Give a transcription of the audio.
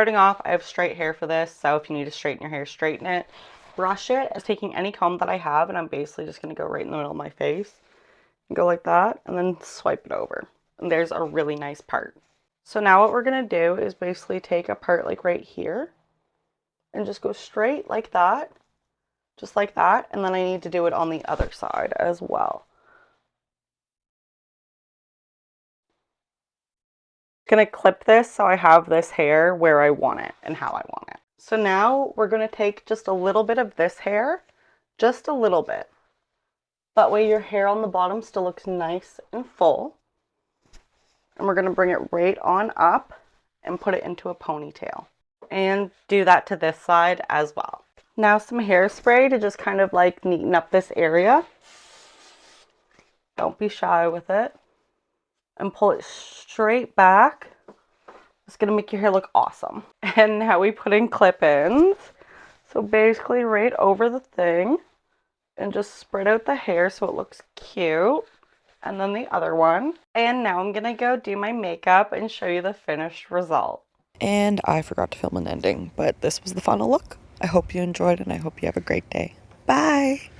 Starting off, I have straight hair for this, so if you need to straighten your hair, straighten it. Brush it as taking any comb that I have, and I'm basically just going to go right in the middle of my face. And go like that, and then swipe it over. And there's a really nice part. So now what we're going to do is basically take a part like right here, and just go straight like that, just like that, and then I need to do it on the other side as well. Gonna clip this so I have this hair where I want it and how I want it. So now we're gonna take just a little bit of this hair, just a little bit. That way your hair on the bottom still looks nice and full. And we're gonna bring it right on up and put it into a ponytail. And do that to this side as well. Now some hairspray to just kind of like neaten up this area. Don't be shy with it. And pull it straight back. It's gonna make your hair look awesome. And now we put in clip-ins. So basically right over the thing and just spread out the hair so it looks cute. And then the other one. And now I'm gonna go do my makeup and show you the finished result. And I forgot to film an ending, but this was the final look. I hope you enjoyed and I hope you have a great day. Bye!